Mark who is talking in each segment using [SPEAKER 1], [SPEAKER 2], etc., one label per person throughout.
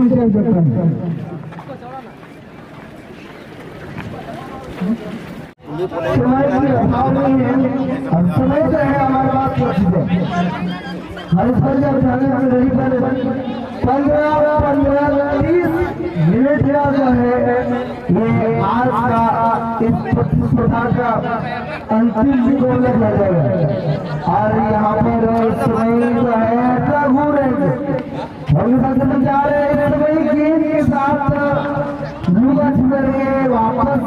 [SPEAKER 1] विजय जगन। हम समय से है हमारे बात हर फल जब जाने में रही पर 15-30 मिनट जो है ये आज का इस प्रतिस्पर्धा का अंतिम गोल लगा जाएगा और यहाँ पर समय जो है रघु रहेंगे हम जा रहे हैं समय गेंद के साथ लुगट करेंगे वापस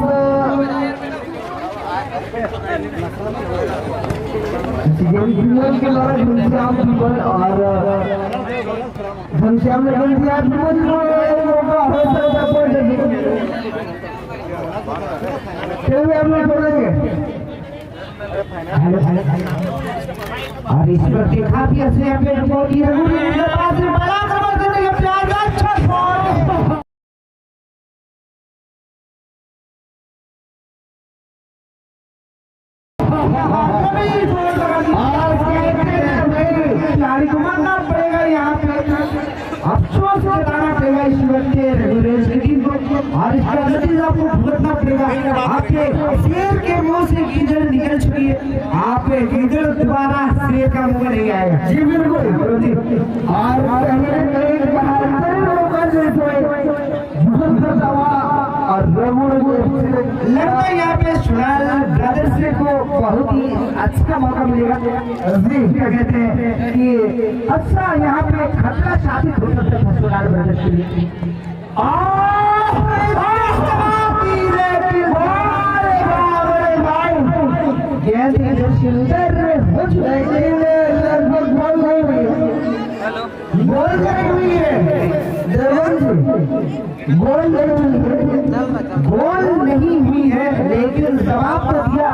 [SPEAKER 1] के द्वारा घनश्याम ने बोल दिया हम लोग छोड़ेंगे और इस पर देखा भी ऐसे खिलाड़ी को मानना पड़ेगा यहाँ पे अफसोस बताना पड़ेगा इस व्यक्ति रेगुलेशन की टीम को और इसका नतीजा आपको भुगतना पड़ेगा। आपके शेर के मुंह से गीदड़ निकल चुकी है, आप गीदड़ दोबारा शेर का मुंह नहीं आएगा। जी बिल्कुल और लगता है यहाँ पे सुनाल ब्रदर्स को बहुत ही अच्छा मौका मिलेगा। क्या कहते हैं कि अच्छा यहाँ पे खतरा साबित हो सकता है सुनाल ब्रदर्स के लिए। गोल नहीं हुई है लेकिन जवाब तो दिया।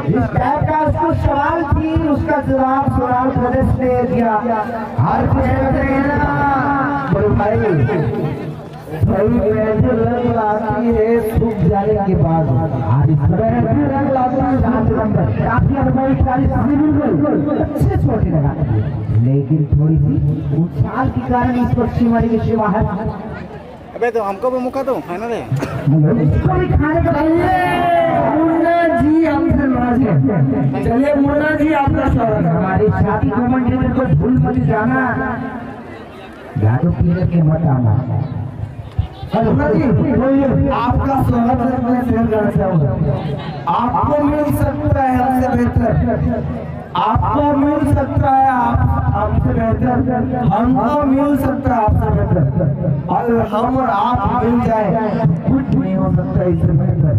[SPEAKER 1] इस टाइप का उसको सवाल थी, उसका जवाब सुनाल प्रदेश ने दिया। हर रंग लाती है सूख जाने के बाद रंग लाती है काफी अच्छे छोटे लगा लेकिन थोड़ी सी उछाल के कारण इस पर सीमारी के सिवा है।
[SPEAKER 2] अबे तो हमको भी मुका दो फाइनल है
[SPEAKER 1] इसको भी खाने का मुन्ना जी आपसे नाराज है। चलिए मुन्ना जी आपका स्वागत है। हमारी छाती कमेंट को भूल मत जाना, दारू पीने के मत आना। आपका स्वागत है। मैं शेयर करना चाहूँगा आपको मिल सकता है हमसे बेहतर, आपको मिल सकता है आपसे बेहतर, हमको मिल सकता है आपसे बेहतर और हम और आप मिल जाए कुछ नहीं हो सकता इससे बेहतर।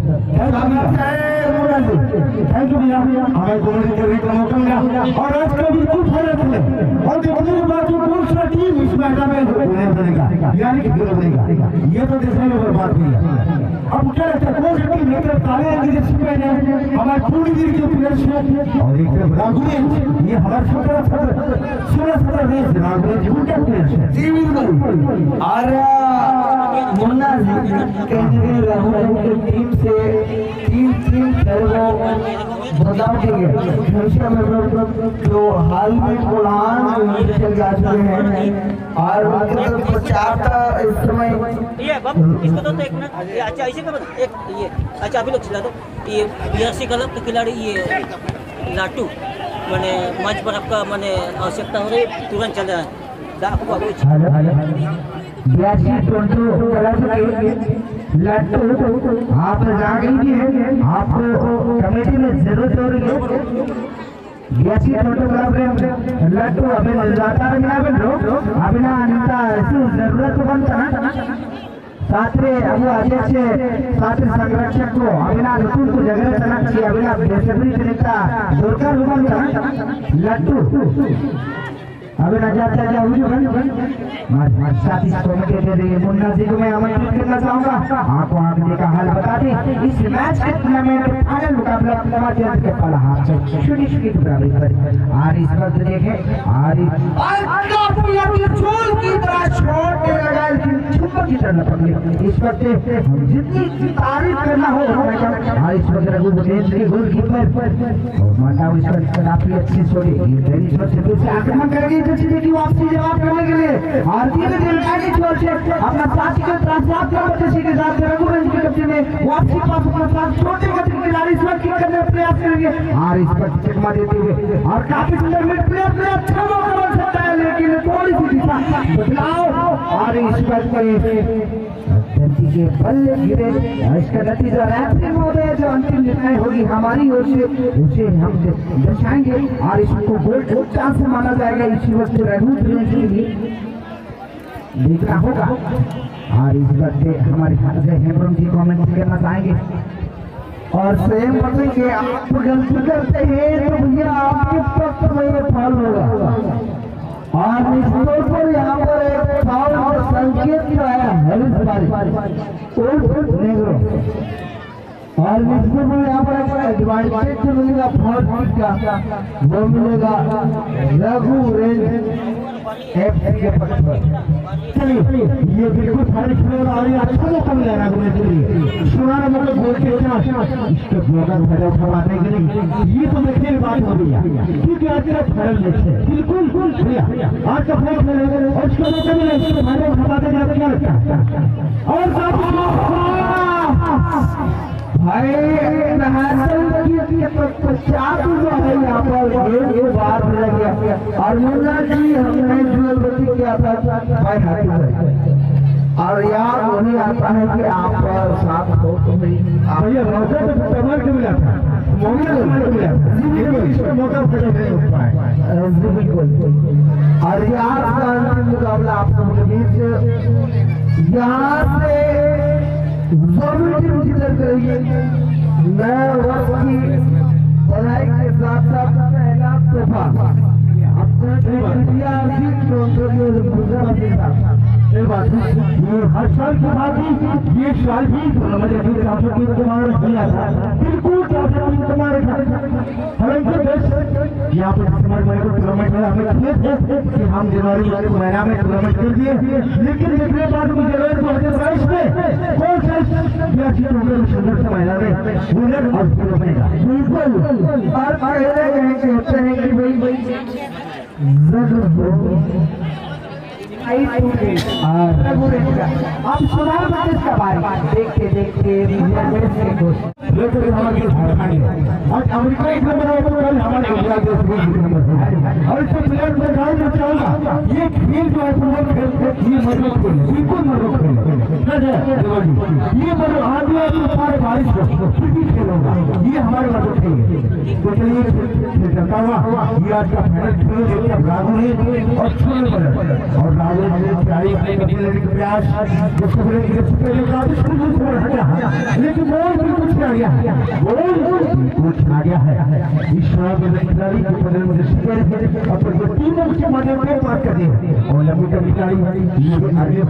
[SPEAKER 1] थैंक यू भैया, हमें कमेंट करने का मौका मिला और आज का बिल्कुल फर्क है और देखने के बाद कौन सा टीम इस मैदान में बनेगा यानी कि बनेगा ये तो देखने में बर्बाद हुई है। अब क्या लगता है कौन सा टीम लेकर काले लीडरशिप में हमारे पूरी दिल के प्लेयर्स हैं और एक राघु ये हमारे 16-17 रेस राघु झूठे प्लेयर्स हैं। जी बिल्कुल और मुन्ना जी कहेंगे राघु की टीम से तीन बदलाव किए जो हाल में उड़ान चल जा चुके हैं और प्रचार का इस समय
[SPEAKER 3] इसको तो एक मिनट अच्छा ऐसे का एक ये अच्छा अभी लोग चिल्ला दो ये बीआरसी क्लब के खिलाड़ी ये लाटू मैंने मंच पर आपका मैंने आवश्यकता हो रही तुरंत चल रहा है
[SPEAKER 1] लट्टू आप जागरूक भी है, आपको कमेटी में जरूरत हो रही है। बियासी फोटोग्राफर लट्टू अभी जाता है अभी ना अंता जरूरत बनता साथरे अब अध्यक्ष साथरे संरक्षक को अभिना ऋतु को जगह तनक की अभिना बेसब्री जनता दुर्गा रूपम लट्टू अभी नजाता जा हुई साथी कमेटी दे रही है। मुन्ना जी को मैं आमंत्रित करना चाहूंगा, आपको आगे का हाल बता दें। इस मैच के टूर्नामेंट में फाइनल मुकाबला समाज के पहला हाथ शुरू की बराबरी पर और इस वक्त देखें और की तरह छोटे लगा चढ़ना पड़ेगा। इस वक्त जितनी तारीफ करना हो हाँ इस वक्त रघु बुलेंद्र की गोलकीपर और माता इस वक्त काफी अच्छी छोड़ी इस वक्त फिर से आक्रमण करेगी की वापसी जवाब करने के लिए भारतीय जनता की छोर से अपना साथी को त्रासदार के साथ रघुवंश के कब्जे में वापसी पास अपना साथ छोटे गति के खिलाड़ी इस वक्त किक करने का प्रयास करेंगे और इस पर चकमा देते हुए और काफी सुंदर मिड प्लेयर में अच्छा मौका बन सकता है लेकिन थोड़ी सी दिशा बदलाव और इस पर धरती के बल्ले गिरे। इसका नतीजा रेफरी महोदय जो अंतिम निर्णय होगी हमारी ओर से उसे हम दर्शाएंगे और इसको गोल चांस से माना जाएगा। इसी वक्त रघु के लिए देखना होगा और इस वक्त हमारे खाते से हेमरम जी कमेंट करना चाहेंगे और स्वयं बताएंगे आप गलती करते हैं तो भैया आपके पक्ष में ये फल होगा और निश्चित पर यहाँ पर एक फाउल और संकेत जो आया हेरिस नेग्रो और निश्चित पर यहाँ पर एक एडवांटेज जो मिलेगा फर्स्ट का वो मिलेगा रघु रेंज एफसी के पक्ष पर। चलिए ये बिल्कुल सारे खिलाड़ी आ रही है अच्छा मौका मिला रघु के लिए सुनाना मतलब गोल के इसके ब्लॉकर खड़े उठाने के लिए ये तो देखने की बात हो रही है क्योंकि आज का फाइनल मैच है बिल्कुल भैया आज का फाइनल खेलेंगे और इसका मौका मिला इसके फाइनल खिलाते जाते क्या लगता है और भाई पश्चात जो है यहाँ पर गेम के बाद मिला गया और मुन्ना जी हमने जुगलबंदी किया था भाई और यार वही आता है कि आप साथ हो तो भैया मौका तो कमर के मिला था मौका बिल्कुल और यार का अंतिम मुकाबला आप लोगों के बीच यहाँ से नए वर्ष की पढ़ाई के साथ साथ पहला तोहफा हर साल के बाद ये साल भी बिल्कुल यहाँ पर टूर्नामेंट में हमें किए थे कि हम जनवरी महीना में टूर्नामेंट कर दिए लेकिन देखने बाद जनवरी 2022 में कौन सा सुंदर से महिला में विनर और बिल्कुल और कहते हैं कि भाई अब सुनाओ इसका बारे देखते देखते आज अमेरिका एक नंबर है तो हमारे गुजरात देश में एक नंबर है और इसको प्लेयर में गाँव में चाहूंगा ये खेल जो है फुटबॉल खेल ये मजबूत खेल है बिल्कुल मजबूत खेल है ये मतलब आगे सारे बारिश खेल होगा ये हमारे मजबूत खेल है तो चलिए चलता हुआ ये आज का फाइनल खेल लागू है और छोड़ने पड़े और लागू तैयारी करने के प्रयास जिसको लेकिन कुछ आ गया है इस खिलाड़ी के बदल में टीमों के माध्यम से बात कर दिए और लंबी का खिलाड़ी आगे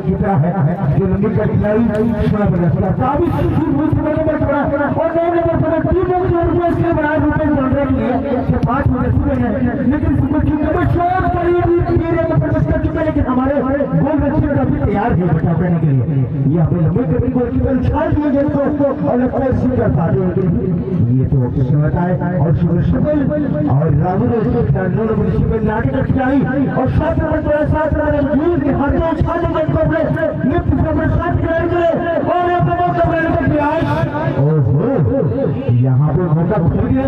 [SPEAKER 1] जीता है जो लंबी का खिलाड़ी लेकिन हमारे गोल रक्षक काफी तैयार है बचा करने के लिए ये हमें लंबी गति गोलकीपर छाड़ दिए गए और लगता है इसी कर पाते हैं ये तो किस्मत है और सुबह और राहुल नाटक का खिलाड़ी और 7 नंबर 7 नंबर के हाथों छाड़ दिए गए लिफ्ट नंबर 7 खिलाड़ी और ये दोनों का प्रयास ओहो यहाँ पे मौका खुल गया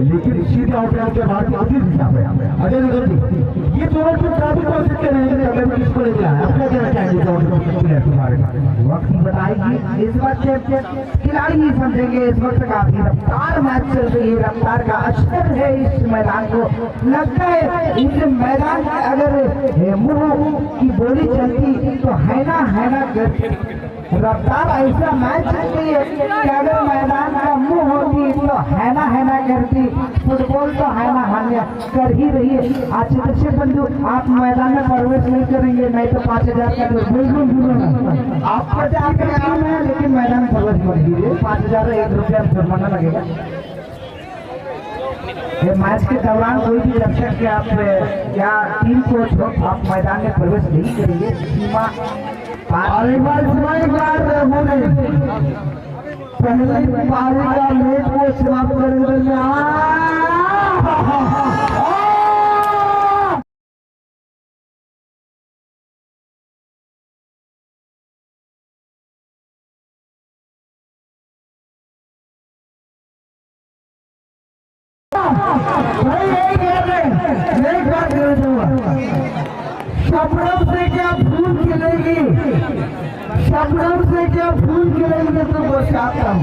[SPEAKER 1] लेकिन सीधे आउट के बाद आगे दिशा में अजय गलती ये दोनों को काफी हो सकते हैं अगर किसको ले जाए आपका क्या चाहिए तुम्हारे वक्त बताएगी इस वक्त खिलाड़ी ही समझेंगे इस वक्त काफी रफ्तार मैच चल रही है रफ्तार का असर है इस मैदान को लगता है इस मैदान में अगर मुंह की बोली चलती तो हैना रफ्तार ऐसा मैच चलती है कि अगर मैदान का मुंह होती तो हैना करती फुटबॉल तो हैना कर ही रही है। आज दर्शक बंधु आप मैदान में प्रवेश नहीं करेंगे नहीं तो 5000 का बिल्कुल आप 5000 का काम है लेकिन मैदान में प्रवेश मत कीजिए 5001 रुपया जुर्माना लगेगा। ये मैच के दौरान कोई भी दर्शक के आप या टीम कोच आप मैदान में प्रवेश नहीं करेंगे सीमा पारी बार समय बार होने पहली पारी का मैच को समाप्त करेंगे। शबनम से क्या फूल खिलेगी, शबनम से क्या फूल खिलेगी तो बरसाता हूँ,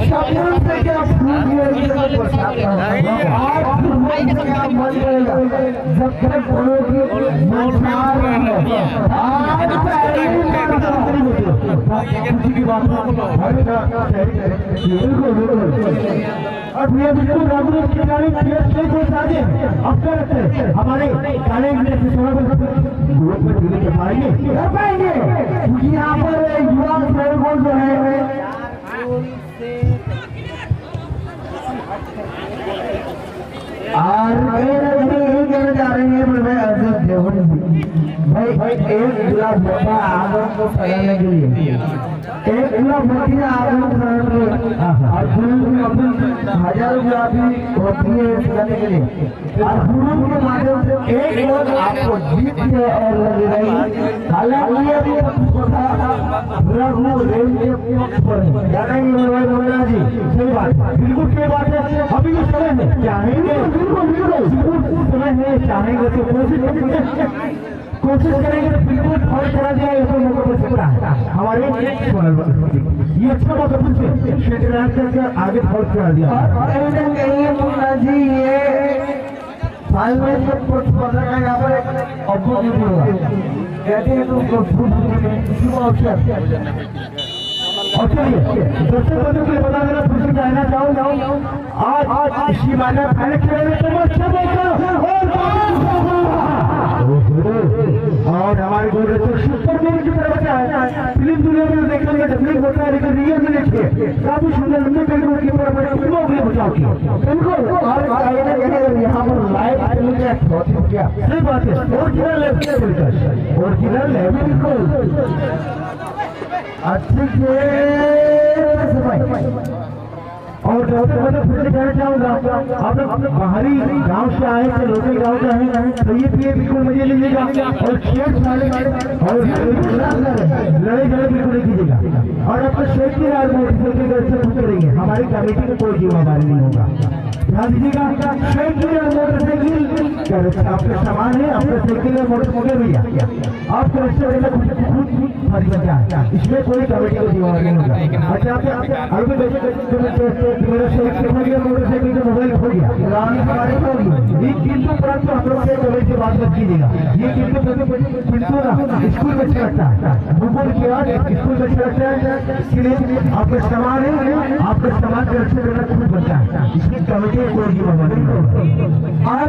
[SPEAKER 1] शबनम से क्या फूल खिलेगी तो बरसाता हूँ। आज क्या मन करेगा जब तक बोलोगी की बात और भैया बिल्कुल राघुल खिलाड़ी को साझे अवसर हमारे काले ग्रुप में ढीले कर पाएंगे क्योंकि यहाँ पर युवा प्लेयरों जो है और यही कहना चाह रहे हैं मैं अजय देवगन भाई एक गिलास होता है आगम को फैलाने के लिए, एक गिलास होती है आगम को फैलाने के लिए और हजारों गिलासी होती है फैलाने के लिए और गुरु के माध्यम से एक लोग आपको जीत है और लगी रही। हालांकि अभी रेल के पर जानेंगे जी, सही बात, बिल्कुल सही बात है। अभी भी समय है, चाहेंगे समय है, चाहेंगे तो कोशिश करेंगे तो बिल्कुल फॉल करा दिया ऐसे मौके पर सकता है हमारे ये अच्छा मौका से क्षेत्र आगे फॉल करा दिया और कहीं ना कहीं मुन्ना जी ये फाइनल में प्रतिस्पर्धा का यहाँ पर अपोजिट होगा कहते हैं तो शुभ अवसर। और चलिए दर्शक बंधु के लिए बता देना फिर से कहना चाहूँ आज इसी मायने पहले खेलने तो अच्छा मौका और हमारे गोलरक्षक सुपर गोल की तरफ है। फिल्म दुनिया में देखने में डबलिंग होता है लेकिन रियल में देखिए काफी सुंदर लंबे पैर की तरफ बचाव किया बिल्कुल। और यहाँ पर लाइव क्या सही बात है, ओरिजिनल है बिल्कुल अच्छी और फिर से कहना चाहूँगा आप लोग बाहरी गांव से आए थे, लोकल गांव से आए तो ये बिल्कुल मजे लीजिएगा और खेल और लड़ाई बिल्कुल नहीं कीजिएगा और आपको सेफ्टी मोटरसाइकिल करेंगे, हमारी कमेटी में कोई जिम्मेदारी नहीं होगा। ध्यान दीजिएगा सेफ्टी मोटरसाइकिल आपके सामान है, आपका साइकिल और मोटरसाइकिल भैया आपको इसमें कोई कमेटी को जिम्मेदारी नहीं होगा। अच्छा मेरा मोटरसाइकिल का मोबाइल खो गया ये किंतु परंतु हम लोग से कमेटी से बात मत कीजिएगा। ये किंतु स्कूल में चलता है भूगोल के बाद स्कूल में चलता है, इसके लिए आपका सामान है, आपका सामान का रक्षा करना खुद बनता है, इसकी कमेटी को कोई जिम्मेदारी नहीं होगा। और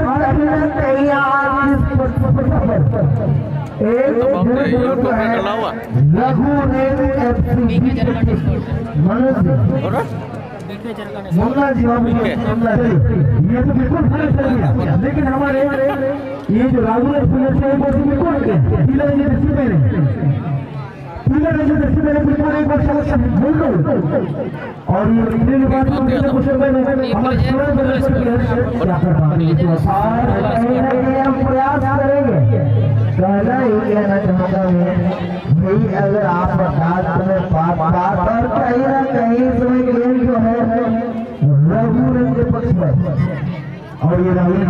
[SPEAKER 1] मुन्ना जी ये तो बिल्कुल लेकिन हमारे ये जो राघुल बिल्कुल बिल्कुल एक बार और ये लिखने के बाद हम प्रयास करेंगे। पहला ये कहना चाहता हूँ भाई अगर आप बरसात में पर कहीं ना कहीं समय गेम जो है रघु रंग के पक्ष में और ये राहुल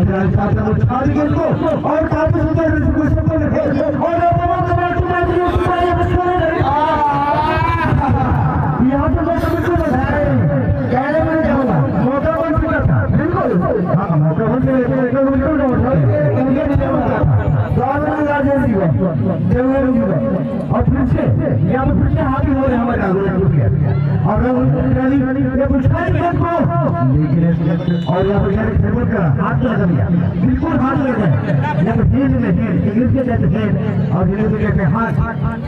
[SPEAKER 1] और काफी सुंदर यहाँ पर कहने में जाऊँगा मौका बन चुका था बिल्कुल हाँ मौका बन और फिर से यहाँ पर फिर से हावी हो रहे हमारे और ये बुझा नहीं को लेकिन और यहाँ पर जाने खबर का हाथ लगा दिया, बिल्कुल हाथ लगा है। यहाँ पर हेड में हेड, इंग्लिश के कहते हेड और हिंदी में कहते हाथ,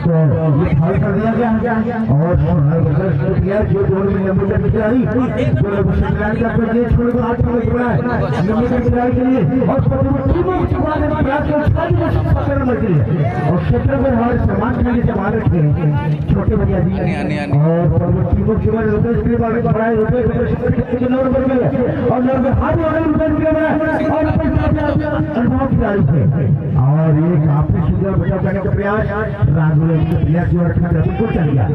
[SPEAKER 1] तो ये फाउल कर दिया गया। और जो गोल में नंबर की खिलाड़ी का ये छोड़ को हाथ में छोड़ा है नंबर की खिलाड़ी के लिए और टीमों को छुपाने का प्रयास कर मर गई और क्षेत्र में हमारे सम्मान के लिए सवाल रखे छोटे भैया जी और टीमों की के बारे में बढ़ाए रुपए नंबर में और नंबर हाथ वाले रुपए और अनुभव खिलाड़ी थे और ये काफी सुंदर बचाव करने का प्रयास राघव प्लेयर की ओर बिल्कुल चल गया।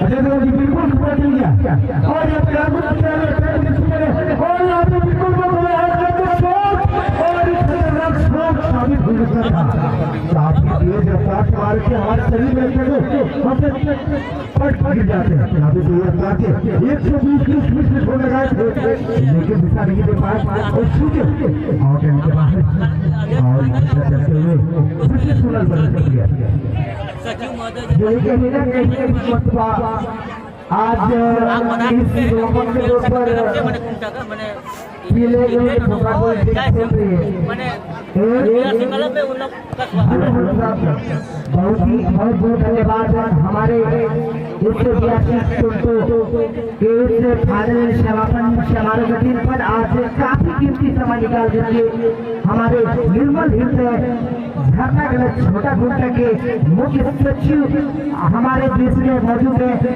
[SPEAKER 1] अजय देव जी बिल्कुल सुपर चल गया और ये राघव और यहाँ पे बिल्कुल साबित हो सकता था। काफी तेज रफ्तार मार के हमारे शरीर में हमसे पट गिर जाते हैं। काफी तेज रफ्तार के 120 की स्पीड से छोड़ लगाए थे लेकिन दिशा नहीं दे पाए और छूटे आउट एंड के बाहर और चलते हुए बिल्कुल सुनल बन गया।
[SPEAKER 3] सचिव महोदय
[SPEAKER 1] ये कहना आज इस रोकन के ऊपर
[SPEAKER 3] मैंने
[SPEAKER 1] पीले गए छोटा कोई दिक्कत नहीं है
[SPEAKER 3] मैंने कलम में उन लोग का स्वागत
[SPEAKER 1] बहुत धन्यवाद हमारे 182 के इस फाइनल समापन समारोह के दिन पर आज काफी कीमती समय निकाल करके हमारे निर्मल हृदय झरना गलत छोटा गुंटा के मुख्य सचिव हमारे देश में मौजूद है।